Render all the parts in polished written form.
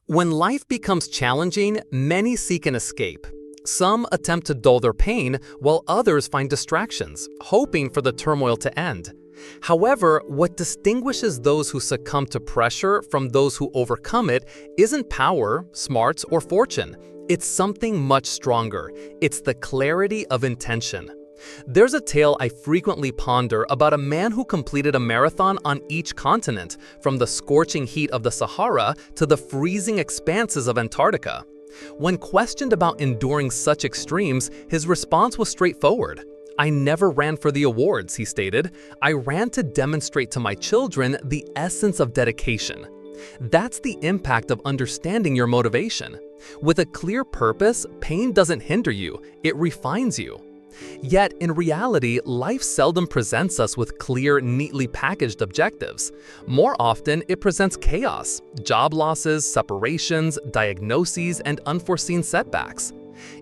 When life becomes challenging, many seek an escape. Some attempt to dull their pain, while others find distractions, hoping for the turmoil to end. However, what distinguishes those who succumb to pressure from those who overcome it isn't power, smarts, or fortune. It's something much stronger. It's the clarity of intention. There's a tale I frequently ponder about a man who completed a marathon on each continent, from the scorching heat of the Sahara to the freezing expanses of Antarctica. When questioned about enduring such extremes, his response was straightforward. "I never ran for the awards," he stated. "I ran to demonstrate to my children the essence of dedication." That's the impact of understanding your motivation. With a clear purpose, pain doesn't hinder you, it refines you. Yet, in reality, life seldom presents us with clear, neatly packaged objectives. More often, it presents chaos, job losses, separations, diagnoses, and unforeseen setbacks.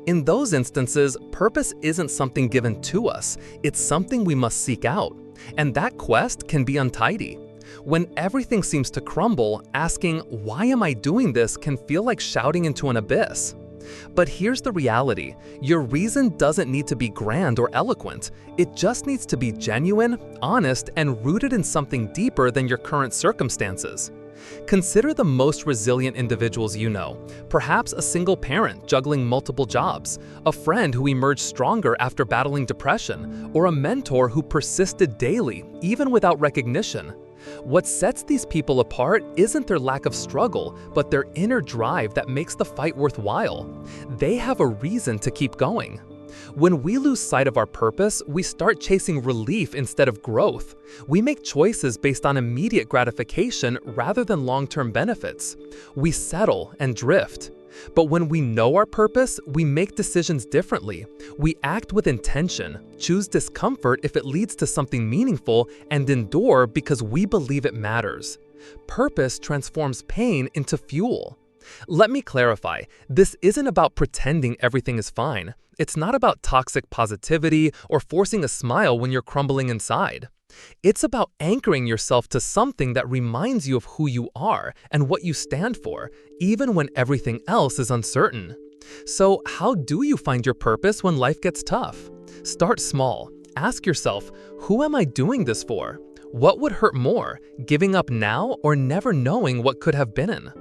In those instances, purpose isn't something given to us, it's something we must seek out. And that quest can be untidy. When everything seems to crumble, asking, "Why am I doing this?" can feel like shouting into an abyss. But here's the reality. Your reason doesn't need to be grand or eloquent. It just needs to be genuine, honest, and rooted in something deeper than your current circumstances. Consider the most resilient individuals you know. Perhaps a single parent juggling multiple jobs, a friend who emerged stronger after battling depression, or a mentor who persisted daily, even without recognition. What sets these people apart isn't their lack of struggle, but their inner drive that makes the fight worthwhile. They have a reason to keep going. When we lose sight of our purpose, we start chasing relief instead of growth. We make choices based on immediate gratification rather than long-term benefits. We settle and drift. But when we know our purpose, we make decisions differently. We act with intention, choose discomfort if it leads to something meaningful, and endure because we believe it matters. Purpose transforms pain into fuel. Let me clarify, this isn't about pretending everything is fine. It's not about toxic positivity or forcing a smile when you're crumbling inside. It's about anchoring yourself to something that reminds you of who you are and what you stand for, even when everything else is uncertain. So, how do you find your purpose when life gets tough? Start small. Ask yourself, who am I doing this for? What would hurt more, giving up now or never knowing what could have been?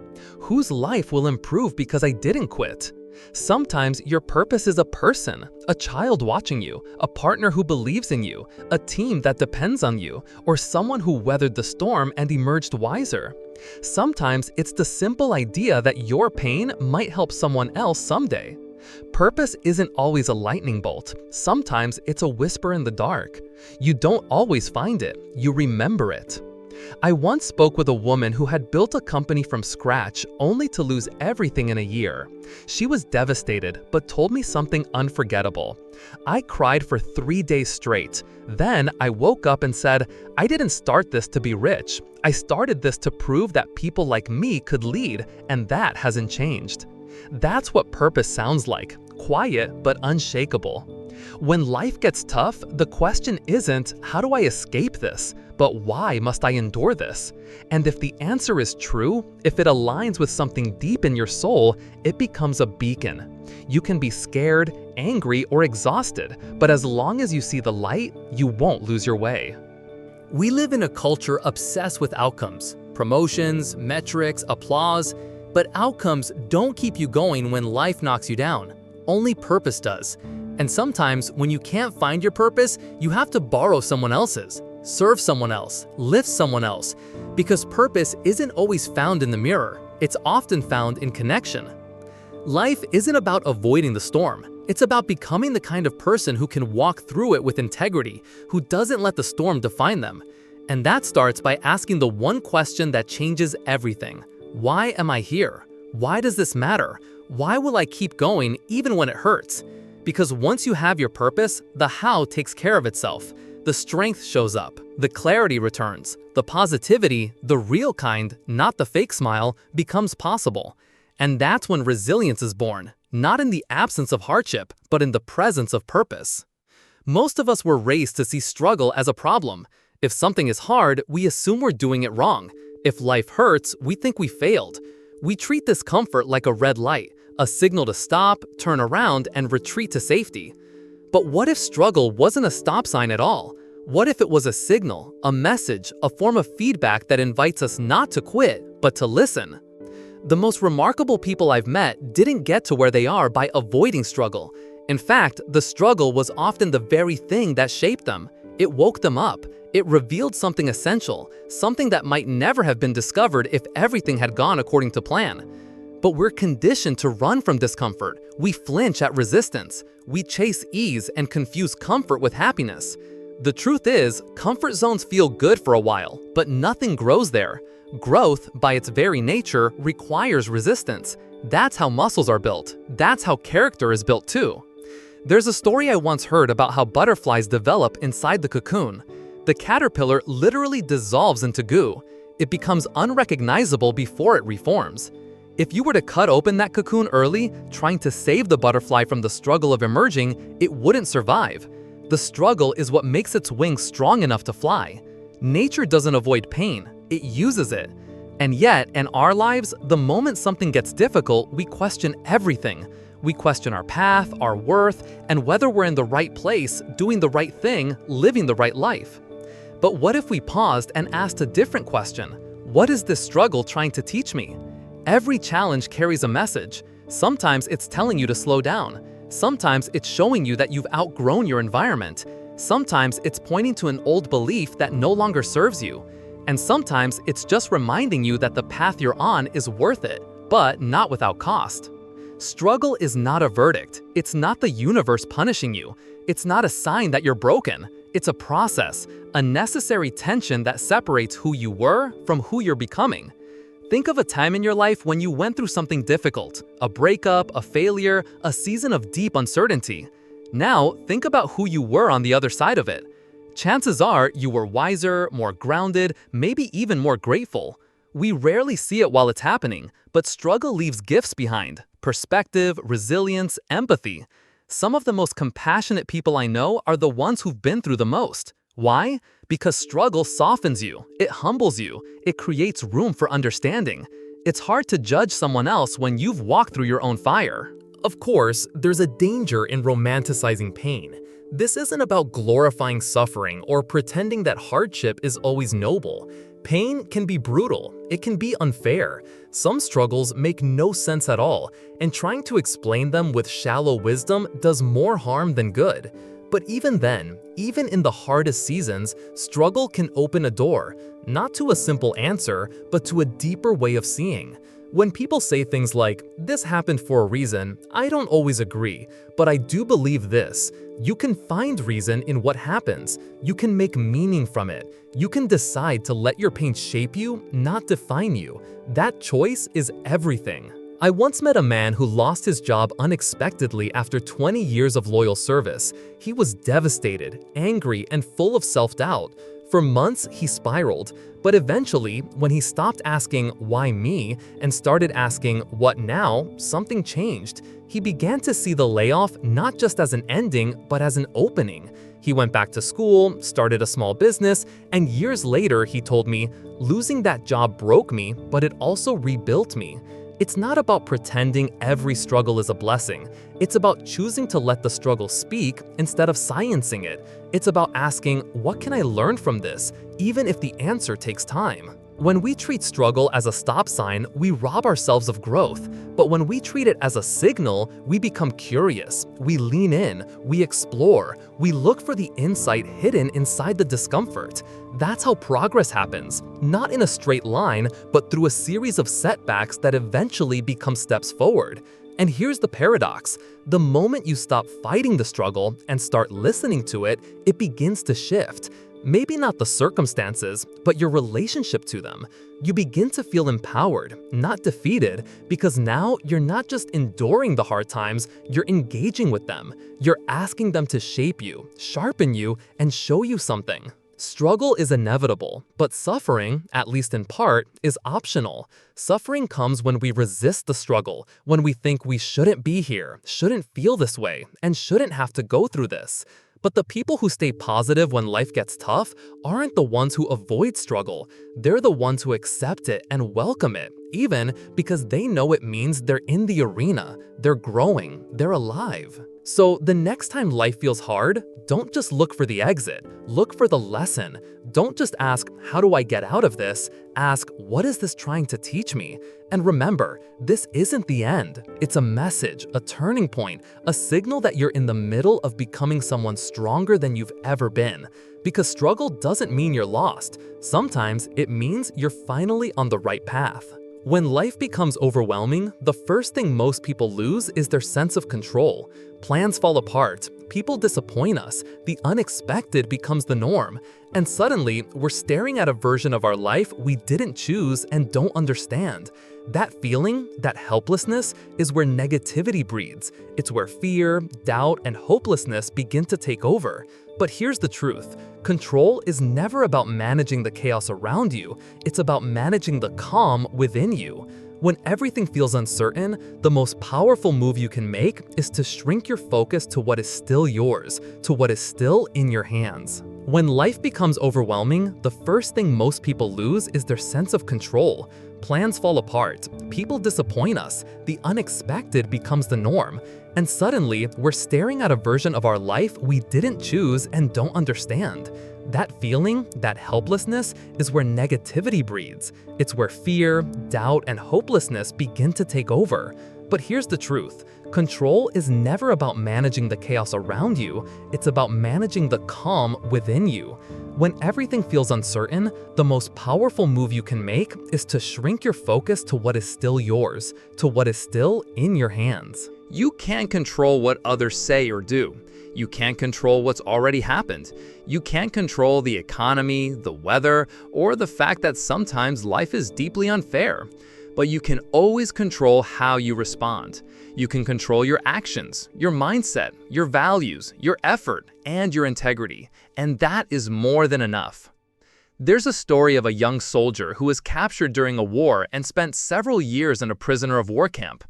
Whose life will improve because I didn't quit? Sometimes your purpose is a person, a child watching you, a partner who believes in you, a team that depends on you, or someone who weathered the storm and emerged wiser. Sometimes it's the simple idea that your pain might help someone else someday. Purpose isn't always a lightning bolt. Sometimes it's a whisper in the dark. You don't always find it, you remember it. I once spoke with a woman who had built a company from scratch only to lose everything in a year. She was devastated, but told me something unforgettable. "I cried for 3 days straight. Then I woke up and said, I didn't start this to be rich. I started this to prove that people like me could lead, and that hasn't changed." That's what purpose sounds like, quiet but unshakable. When life gets tough, the question isn't, how do I escape this? But why must I endure this? And if the answer is true, if it aligns with something deep in your soul, it becomes a beacon. You can be scared, angry, or exhausted, but as long as you see the light, you won't lose your way. We live in a culture obsessed with outcomes, promotions, metrics, applause, but outcomes don't keep you going when life knocks you down. Only purpose does. And sometimes, when you can't find your purpose, you have to borrow someone else's, serve someone else, lift someone else, because purpose isn't always found in the mirror. It's often found in connection. Life isn't about avoiding the storm. It's about becoming the kind of person who can walk through it with integrity, who doesn't let the storm define them. And that starts by asking the one question that changes everything. Why am I here? Why does this matter? Why will I keep going even when it hurts? Because once you have your purpose, the how takes care of itself. The strength shows up, the clarity returns, the positivity, the real kind, not the fake smile, becomes possible. And that's when resilience is born, not in the absence of hardship, but in the presence of purpose. Most of us were raised to see struggle as a problem. If something is hard, we assume we're doing it wrong. If life hurts, we think we failed. We treat discomfort like a red light, a signal to stop, turn around, and retreat to safety. But what if struggle wasn't a stop sign at all? What if it was a signal, a message, a form of feedback that invites us not to quit, but to listen? The most remarkable people I've met didn't get to where they are by avoiding struggle. In fact, the struggle was often the very thing that shaped them. It woke them up. It revealed something essential, something that might never have been discovered if everything had gone according to plan. But we're conditioned to run from discomfort. We flinch at resistance. We chase ease and confuse comfort with happiness. The truth is, comfort zones feel good for a while, but nothing grows there. Growth, by its very nature, requires resistance. That's how muscles are built. That's how character is built too. There's a story I once heard about how butterflies develop inside the cocoon. The caterpillar literally dissolves into goo. It becomes unrecognizable before it reforms. If you were to cut open that cocoon early, trying to save the butterfly from the struggle of emerging, it wouldn't survive. The struggle is what makes its wings strong enough to fly. Nature doesn't avoid pain, it uses it. And yet, in our lives, the moment something gets difficult, we question everything. We question our path, our worth, and whether we're in the right place, doing the right thing, living the right life. But what if we paused and asked a different question? What is this struggle trying to teach me? Every challenge carries a message. Sometimes it's telling you to slow down. Sometimes it's showing you that you've outgrown your environment. Sometimes it's pointing to an old belief that no longer serves you. And sometimes it's just reminding you that the path you're on is worth it, but not without cost. Struggle is not a verdict. It's not the universe punishing you. It's not a sign that you're broken. It's a process, a necessary tension that separates who you were from who you're becoming. Think of a time in your life when you went through something difficult, a breakup, a failure, a season of deep uncertainty. Now, think about who you were on the other side of it. Chances are you were wiser, more grounded, maybe even more grateful. We rarely see it while it's happening, but struggle leaves gifts behind: perspective, resilience, empathy. Some of the most compassionate people I know are the ones who've been through the most. Why? Because struggle softens you, it humbles you, it creates room for understanding. It's hard to judge someone else when you've walked through your own fire. Of course, there's a danger in romanticizing pain. This isn't about glorifying suffering or pretending that hardship is always noble. Pain can be brutal, it can be unfair. Some struggles make no sense at all, and trying to explain them with shallow wisdom does more harm than good. But even then, even in the hardest seasons, struggle can open a door, not to a simple answer, but to a deeper way of seeing. When people say things like, "This happened for a reason," I don't always agree, but I do believe this. You can find reason in what happens. You can make meaning from it. You can decide to let your pain shape you, not define you. That choice is everything. I once met a man who lost his job unexpectedly after 20 years of loyal service. He was devastated, angry, and full of self-doubt. For months, he spiraled, but eventually, when he stopped asking, "Why me?" and started asking, "What now?" something changed. He began to see the layoff not just as an ending, but as an opening. He went back to school, started a small business, and years later, he told me, "Losing that job broke me, but it also rebuilt me." It's not about pretending every struggle is a blessing. It's about choosing to let the struggle speak instead of silencing it. It's about asking, what can I learn from this, even if the answer takes time? When we treat struggle as a stop sign, we rob ourselves of growth. But when we treat it as a signal, we become curious, we lean in, we explore, we look for the insight hidden inside the discomfort. That's how progress happens, not in a straight line, but through a series of setbacks that eventually become steps forward. And here's the paradox. The moment you stop fighting the struggle and start listening to it, it begins to shift. Maybe not the circumstances, but your relationship to them. You begin to feel empowered, not defeated, because now you're not just enduring the hard times, you're engaging with them. You're asking them to shape you, sharpen you, and show you something. Struggle is inevitable, but suffering, at least in part, is optional. Suffering comes when we resist the struggle, when we think we shouldn't be here, shouldn't feel this way, and shouldn't have to go through this. But the people who stay positive when life gets tough aren't the ones who avoid struggle. They're the ones who accept it and welcome it, even because they know it means they're in the arena, they're growing, they're alive. So the next time life feels hard, don't just look for the exit, look for the lesson. Don't just ask, how do I get out of this? Ask, what is this trying to teach me? And remember, this isn't the end. It's a message, a turning point, a signal that you're in the middle of becoming someone stronger than you've ever been. Because struggle doesn't mean you're lost. Sometimes it means you're finally on the right path. When life becomes overwhelming, the first thing most people lose is their sense of control. Plans fall apart, people disappoint us, the unexpected becomes the norm, and suddenly we're staring at a version of our life we didn't choose and don't understand. That feeling, that helplessness, is where negativity breeds. It's where fear, doubt, and hopelessness begin to take over. But here's the truth. Control is never about managing the chaos around you. It's about managing the calm within you. When everything feels uncertain, the most powerful move you can make is to shrink your focus to what is still yours, to what is still in your hands. When life becomes overwhelming, the first thing most people lose is their sense of control. Plans fall apart, people disappoint us, the unexpected becomes the norm, and suddenly we're staring at a version of our life we didn't choose and don't understand. That feeling, that helplessness, is where negativity breeds. It's where fear, doubt, and hopelessness begin to take over. But here's the truth. Control is never about managing the chaos around you. It's about managing the calm within you. When everything feels uncertain, the most powerful move you can make is to shrink your focus to what is still yours, to what is still in your hands. You can't control what others say or do. You can't control what's already happened. You can't control the economy, the weather, or the fact that sometimes life is deeply unfair. But you can always control how you respond. You can control your actions, your mindset, your values, your effort, and your integrity. And that is more than enough. There's a story of a young soldier who was captured during a war and spent several years in a prisoner of war camp.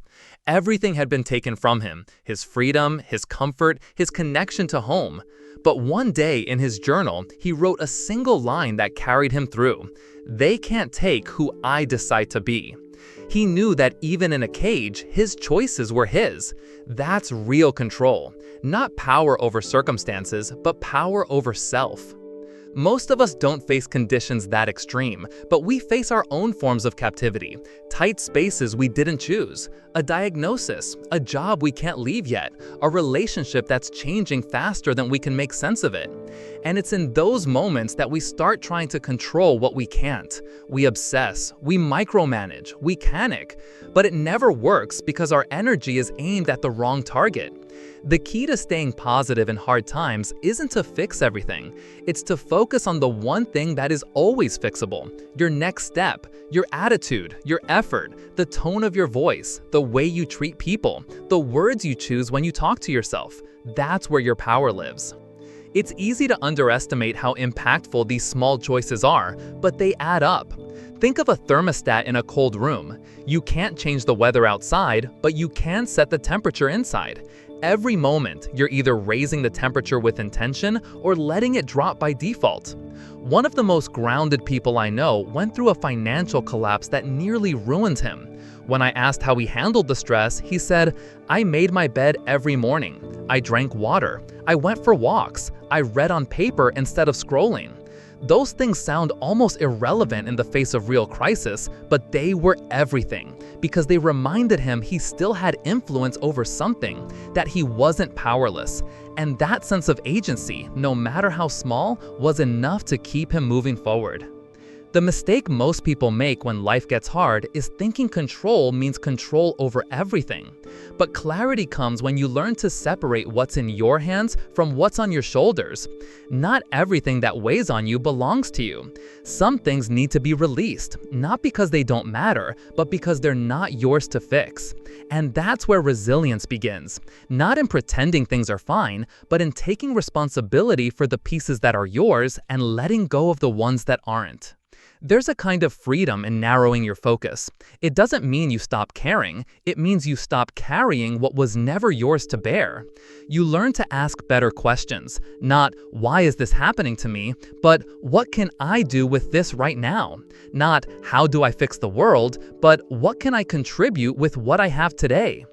Everything had been taken from him, his freedom, his comfort, his connection to home. But one day in his journal, he wrote a single line that carried him through. "They can't take who I decide to be." He knew that even in a cage, his choices were his. That's real control. Not power over circumstances, but power over self. Most of us don't face conditions that extreme, but we face our own forms of captivity, tight spaces we didn't choose, a diagnosis, a job we can't leave yet, a relationship that's changing faster than we can make sense of it. And it's in those moments that we start trying to control what we can't. We obsess, we micromanage, we panic, but it never works because our energy is aimed at the wrong target. The key to staying positive in hard times isn't to fix everything. It's to focus on the one thing that is always fixable: your next step, your attitude, your effort, the tone of your voice, the way you treat people, the words you choose when you talk to yourself. That's where your power lives. It's easy to underestimate how impactful these small choices are, but they add up. Think of a thermostat in a cold room. You can't change the weather outside, but you can set the temperature inside. Every moment, you're either raising the temperature with intention or letting it drop by default. One of the most grounded people I know went through a financial collapse that nearly ruined him. When I asked how he handled the stress, he said, "I made my bed every morning. I drank water. I went for walks. I read on paper instead of scrolling." Those things sound almost irrelevant in the face of real crisis, but they were everything, because they reminded him he still had influence over something, that he wasn't powerless. And that sense of agency, no matter how small, was enough to keep him moving forward. The mistake most people make when life gets hard is thinking control means control over everything. But clarity comes when you learn to separate what's in your hands from what's on your shoulders. Not everything that weighs on you belongs to you. Some things need to be released, not because they don't matter, but because they're not yours to fix. And that's where resilience begins. Not in pretending things are fine, but in taking responsibility for the pieces that are yours and letting go of the ones that aren't. There's a kind of freedom in narrowing your focus. It doesn't mean you stop caring, it means you stop carrying what was never yours to bear. You learn to ask better questions, not "why is this happening to me?" but "what can I do with this right now?" Not "how do I fix the world?" but "what can I contribute with what I have today?"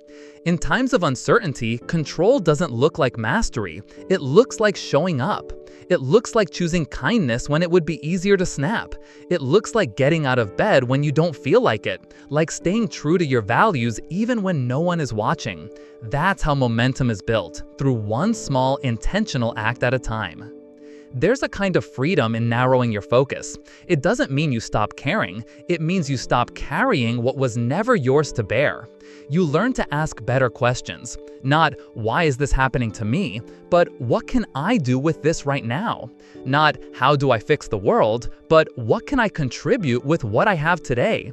In times of uncertainty, control doesn't look like mastery, it looks like showing up. It looks like choosing kindness when it would be easier to snap. It looks like getting out of bed when you don't feel like it, like staying true to your values even when no one is watching. That's how momentum is built, through one small, intentional act at a time. There's a kind of freedom in narrowing your focus. It doesn't mean you stop caring, it means you stop carrying what was never yours to bear. You learn to ask better questions, not "why is this happening to me?" but "what can I do with this right now?" Not "how do I fix the world?" but "what can I contribute with what I have today?"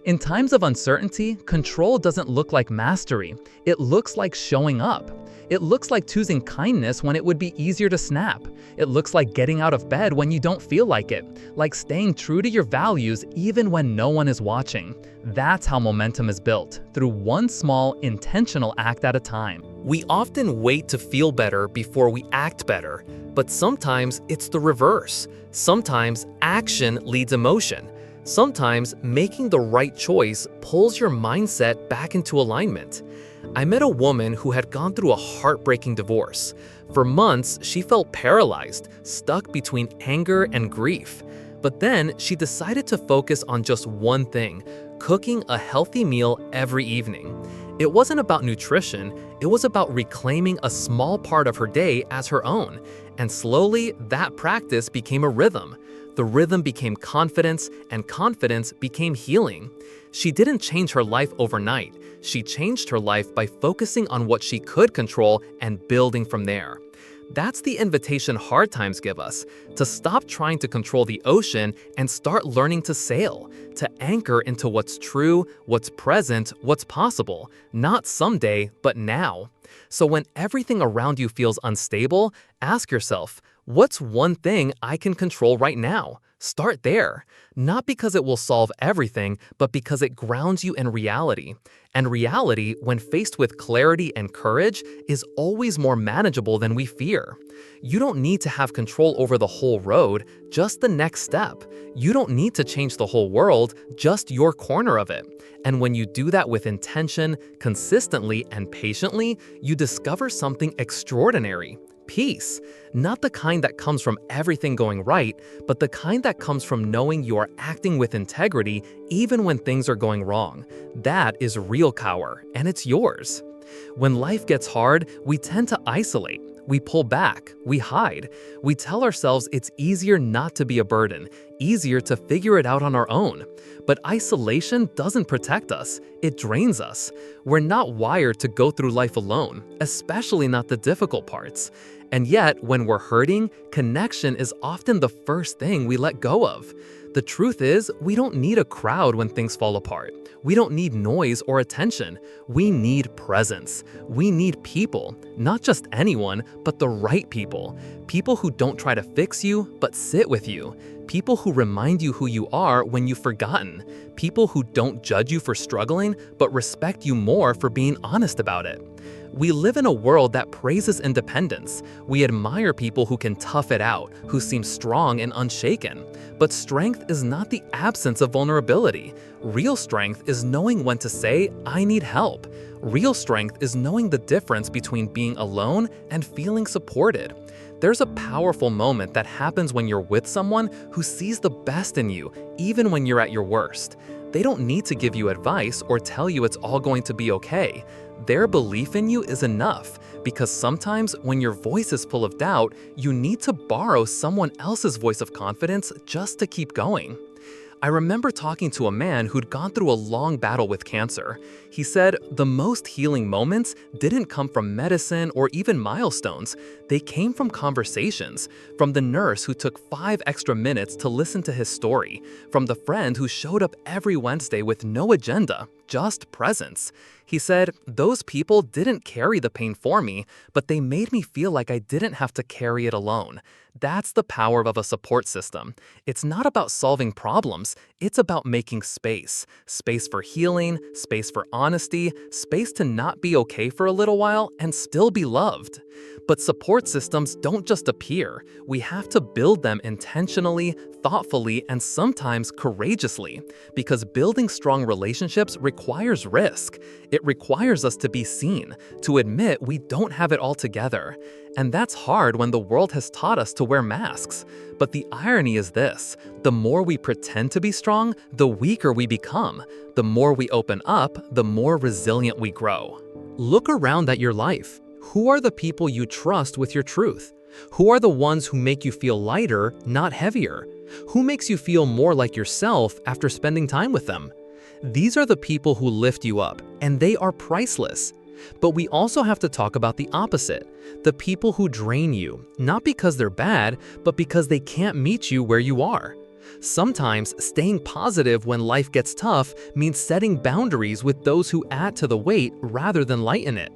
In times of uncertainty, control doesn't look like mastery, it looks like showing up. It looks like choosing kindness when it would be easier to snap. It looks like getting out of bed when you don't feel like it, like staying true to your values even when no one is watching. That's how momentum is built, through one small, intentional act at a time. We often wait to feel better before we act better, but sometimes it's the reverse. Sometimes action leads emotion. Sometimes making the right choice pulls your mindset back into alignment. I met a woman who had gone through a heartbreaking divorce. For months, she felt paralyzed, stuck between anger and grief. But then she decided to focus on just one thing: cooking a healthy meal every evening. It wasn't about nutrition, it was about reclaiming a small part of her day as her own. And slowly, that practice became a rhythm. The rhythm became confidence, and confidence became healing. She didn't change her life overnight. She changed her life by focusing on what she could control and building from there. That's the invitation hard times give us, to stop trying to control the ocean and start learning to sail, to anchor into what's true, what's present, what's possible, not someday, but now. So when everything around you feels unstable, ask yourself, what's one thing I can control right now? Start there, not because it will solve everything, but because it grounds you in reality. And reality, when faced with clarity and courage, is always more manageable than we fear. You don't need to have control over the whole road, just the next step. You don't need to change the whole world, just your corner of it. And when you do that with intention, consistently, and patiently, you discover something extraordinary. Peace. Not the kind that comes from everything going right, but the kind that comes from knowing you are acting with integrity even when things are going wrong. That is real power, and it's yours. When life gets hard, we tend to isolate. We pull back, we hide. We tell ourselves it's easier not to be a burden, easier to figure it out on our own. But isolation doesn't protect us, it drains us. We're not wired to go through life alone, especially not the difficult parts. And yet, when we're hurting, connection is often the first thing we let go of. The truth is, we don't need a crowd when things fall apart. We don't need noise or attention. We need presence. We need people, not just anyone, but the right people. People who don't try to fix you, but sit with you. People who remind you who you are when you've forgotten. People who don't judge you for struggling, but respect you more for being honest about it. We live in a world that praises independence. We admire people who can tough it out, who seem strong and unshaken. But strength is not the absence of vulnerability. Real strength is knowing when to say, "I need help." Real strength is knowing the difference between being alone and feeling supported. There's a powerful moment that happens when you're with someone who sees the best in you, even when you're at your worst. They don't need to give you advice or tell you it's all going to be okay. Their belief in you is enough, because sometimes when your voice is full of doubt, you need to borrow someone else's voice of confidence just to keep going. I remember talking to a man who'd gone through a long battle with cancer. He said the most healing moments didn't come from medicine or even milestones. They came from conversations, from the nurse who took 5 extra minutes to listen to his story, from the friend who showed up every Wednesday with no agenda, just presence. He said, "Those people didn't carry the pain for me, but they made me feel like I didn't have to carry it alone." That's the power of a support system. It's not about solving problems, it's about making space. Space for healing, space for honesty, space to not be okay for a little while and still be loved. But support systems don't just appear. We have to build them intentionally, thoughtfully, and sometimes courageously. Because building strong relationships requires risk. It requires us to be seen, to admit we don't have it all together. And that's hard when the world has taught us to wear masks. But the irony is this: the more we pretend to be strong, the weaker we become. The more we open up, the more resilient we grow. Look around at your life. Who are the people you trust with your truth? Who are the ones who make you feel lighter, not heavier? Who makes you feel more like yourself after spending time with them? These are the people who lift you up, and they are priceless. But we also have to talk about the opposite, the people who drain you, not because they're bad, but because they can't meet you where you are. Sometimes staying positive when life gets tough means setting boundaries with those who add to the weight rather than lighten it.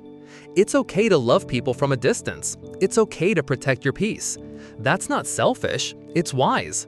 It's okay to love people from a distance. It's okay to protect your peace. That's not selfish, it's wise.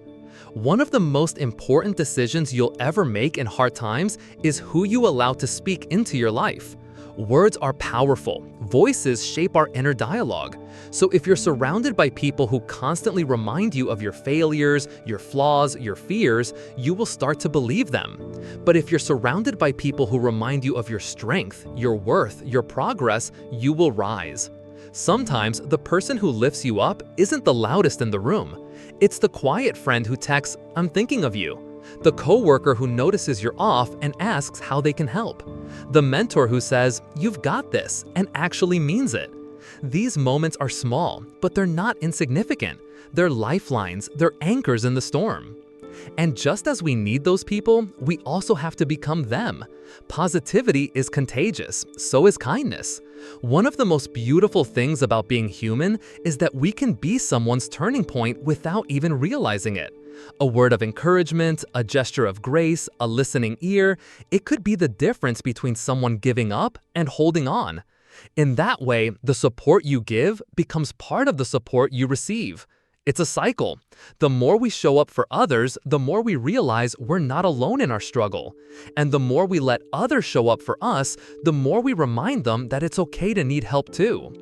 One of the most important decisions you'll ever make in hard times is who you allow to speak into your life. Words are powerful. Voices shape our inner dialogue. So if you're surrounded by people who constantly remind you of your failures, your flaws, your fears, you will start to believe them. But if you're surrounded by people who remind you of your strength, your worth, your progress, you will rise. Sometimes the person who lifts you up isn't the loudest in the room. It's the quiet friend who texts, "I'm thinking of you." The coworker who notices you're off and asks how they can help. The mentor who says, "You've got this," and actually means it. These moments are small, but they're not insignificant. They're lifelines, they're anchors in the storm. And just as we need those people, we also have to become them. Positivity is contagious, so is kindness. One of the most beautiful things about being human is that we can be someone's turning point without even realizing it. A word of encouragement, a gesture of grace, a listening ear, it could be the difference between someone giving up and holding on. In that way, the support you give becomes part of the support you receive. It's a cycle. The more we show up for others, the more we realize we're not alone in our struggle. And the more we let others show up for us, the more we remind them that it's okay to need help too.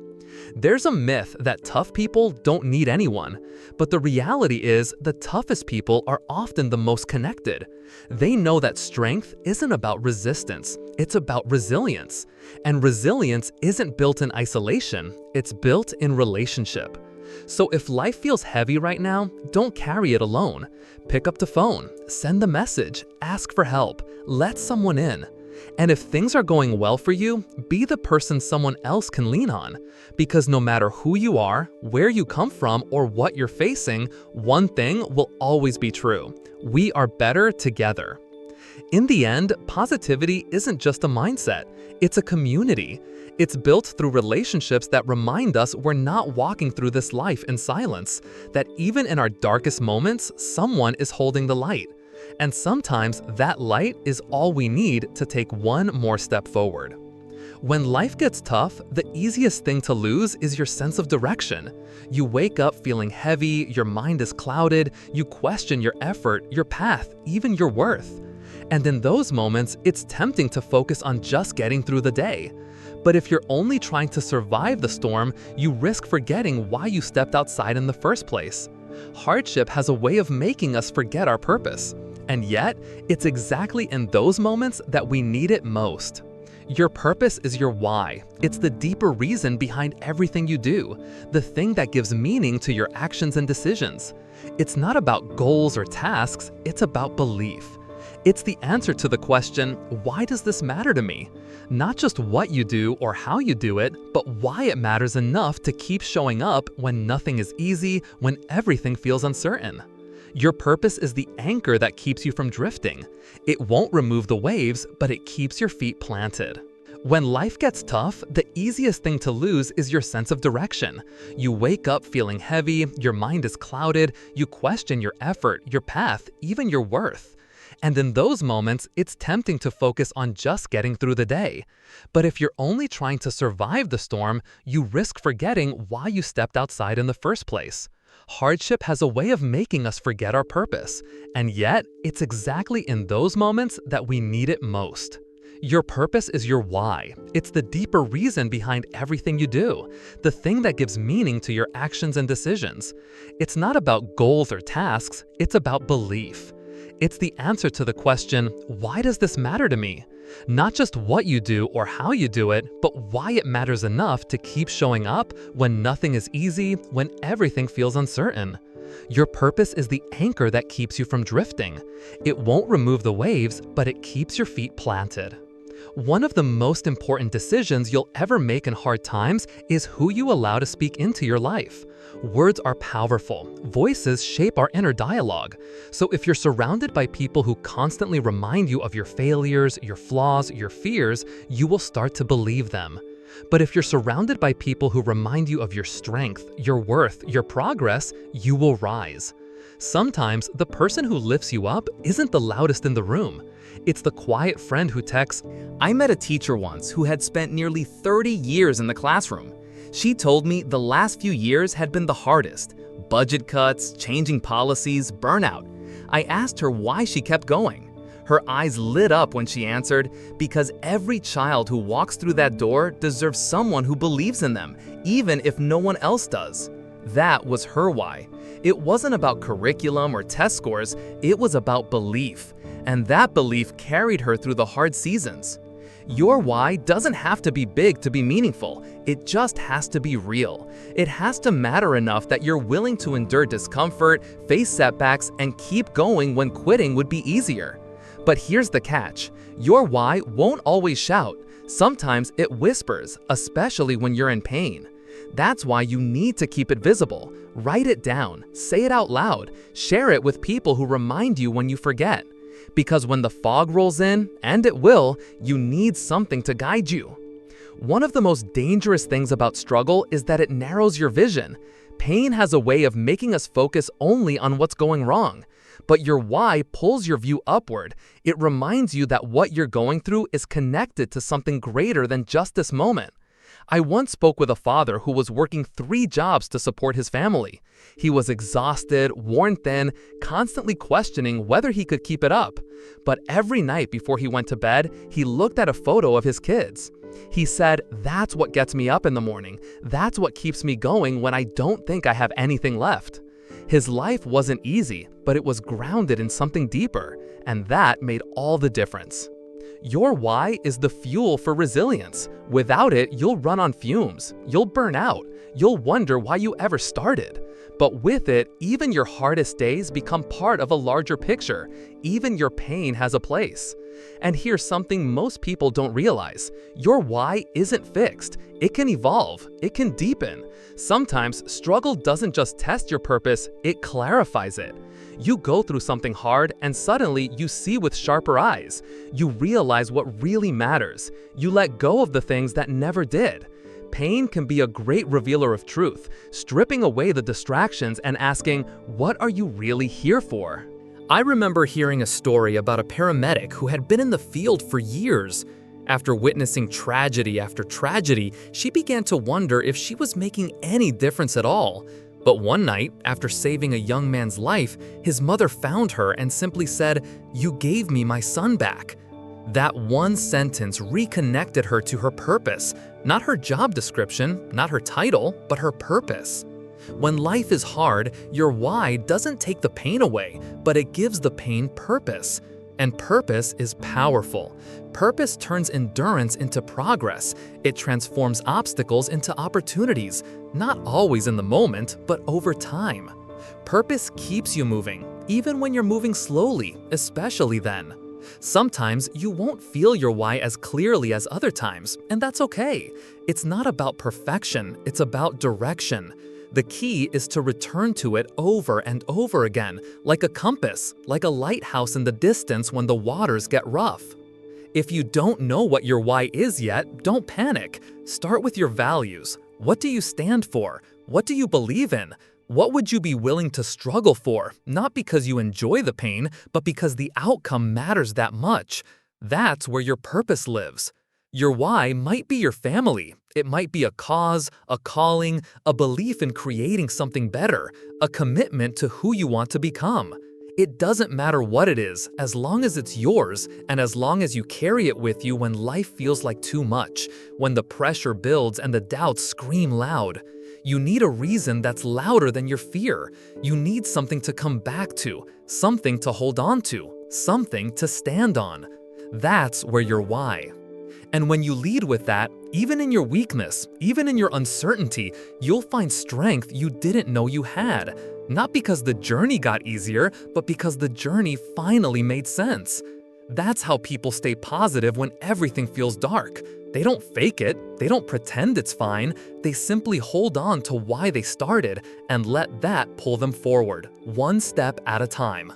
There's a myth that tough people don't need anyone, but the reality is the toughest people are often the most connected. They know that strength isn't about resistance, it's about resilience. And resilience isn't built in isolation, it's built in relationship. So if life feels heavy right now, don't carry it alone. Pick up the phone, send a message, ask for help, let someone in. And if things are going well for you, be the person someone else can lean on. Because no matter who you are, where you come from, or what you're facing, one thing will always be true: we are better together. In the end, positivity isn't just a mindset, it's a community. It's built through relationships that remind us we're not walking through this life in silence, that even in our darkest moments, someone is holding the light. And sometimes that light is all we need to take one more step forward. When life gets tough, the easiest thing to lose is your sense of direction. You wake up feeling heavy, your mind is clouded, you question your effort, your path, even your worth. And in those moments, it's tempting to focus on just getting through the day. But if you're only trying to survive the storm, you risk forgetting why you stepped outside in the first place. Hardship has a way of making us forget our purpose. And yet, it's exactly in those moments that we need it most. Your purpose is your why. It's the deeper reason behind everything you do, the thing that gives meaning to your actions and decisions. It's not about goals or tasks, it's about belief. It's the answer to the question, why does this matter to me? Not just what you do or how you do it, but why it matters enough to keep showing up when nothing is easy, when everything feels uncertain. Your purpose is the anchor that keeps you from drifting. It won't remove the waves, but it keeps your feet planted. When life gets tough, the easiest thing to lose is your sense of direction. You wake up feeling heavy, your mind is clouded, you question your effort, your path, even your worth. And in those moments, it's tempting to focus on just getting through the day. But if you're only trying to survive the storm, you risk forgetting why you stepped outside in the first place. Hardship has a way of making us forget our purpose, and yet it's exactly in those moments that we need it most. Your purpose is your why. It's the deeper reason behind everything you do, the thing that gives meaning to your actions and decisions. It's not about goals or tasks, it's about belief. It's the answer to the question, why does this matter to me? Not just what you do or how you do it, but why it matters enough to keep showing up when nothing is easy, when everything feels uncertain. Your purpose is the anchor that keeps you from drifting. It won't remove the waves, but it keeps your feet planted. One of the most important decisions you'll ever make in hard times is who you allow to speak into your life. Words are powerful. Voices shape our inner dialogue. So if you're surrounded by people who constantly remind you of your failures, your flaws, your fears, you will start to believe them. But if you're surrounded by people who remind you of your strength, your worth, your progress, you will rise. Sometimes the person who lifts you up isn't the loudest in the room. It's the quiet friend who texts, I met a teacher once who had spent nearly 30 years in the classroom. She told me the last few years had been the hardest. Budget cuts, changing policies, burnout. I asked her why she kept going. Her eyes lit up when she answered, because every child who walks through that door deserves someone who believes in them, even if no one else does. That was her why. It wasn't about curriculum or test scores, it was about belief. And that belief carried her through the hard seasons. Your why doesn't have to be big to be meaningful. It just has to be real. It has to matter enough that you're willing to endure discomfort, face setbacks, and keep going when quitting would be easier. But here's the catch. Your why won't always shout. Sometimes it whispers, especially when you're in pain. That's why you need to keep it visible. Write it down, say it out loud, share it with people who remind you when you forget. Because when the fog rolls in, and it will, you need something to guide you. One of the most dangerous things about struggle is that it narrows your vision. Pain has a way of making us focus only on what's going wrong. But your why pulls your view upward. It reminds you that what you're going through is connected to something greater than just this moment. I once spoke with a father who was working 3 jobs to support his family. He was exhausted, worn thin, constantly questioning whether he could keep it up. But every night before he went to bed, he looked at a photo of his kids. He said, "That's what gets me up in the morning. That's what keeps me going when I don't think I have anything left." His life wasn't easy, but it was grounded in something deeper, and that made all the difference. Your why is the fuel for resilience. Without it, you'll run on fumes. You'll burn out. You'll wonder why you ever started. But with it, even your hardest days become part of a larger picture. Even your pain has a place. And here's something most people don't realize. Your why isn't fixed. It can evolve. It can deepen. Sometimes struggle doesn't just test your purpose, it clarifies it. You go through something hard and suddenly you see with sharper eyes. You realize what really matters. You let go of the things that never did. Pain can be a great revealer of truth, stripping away the distractions and asking, what are you really here for? I remember hearing a story about a paramedic who had been in the field for years. After witnessing tragedy after tragedy, she began to wonder if she was making any difference at all. But one night, after saving a young man's life, his mother found her and simply said, "You gave me my son back." That one sentence reconnected her to her purpose, not her job description, not her title, but her purpose. When life is hard, your why doesn't take the pain away, but it gives the pain purpose. And purpose is powerful. Purpose turns endurance into progress. It transforms obstacles into opportunities, not always in the moment, but over time. Purpose keeps you moving, even when you're moving slowly, especially then. Sometimes you won't feel your why as clearly as other times, and that's okay. It's not about perfection, it's about direction. The key is to return to it over and over again, like a compass, like a lighthouse in the distance when the waters get rough. If you don't know what your why is yet, don't panic. Start with your values. What do you stand for? What do you believe in? What would you be willing to struggle for? Not because you enjoy the pain, but because the outcome matters that much. That's where your purpose lives. Your why might be your family. It might be a cause, a calling, a belief in creating something better, a commitment to who you want to become. It doesn't matter what it is, as long as it's yours, and as long as you carry it with you when life feels like too much, when the pressure builds and the doubts scream loud. You need a reason that's louder than your fear. You need something to come back to, something to hold on to, something to stand on. That's where your why. And when you lead with that, even in your weakness, even in your uncertainty, you'll find strength you didn't know you had. Not because the journey got easier, but because the journey finally made sense. That's how people stay positive when everything feels dark. They don't fake it, they don't pretend it's fine, they simply hold on to why they started and let that pull them forward, one step at a time.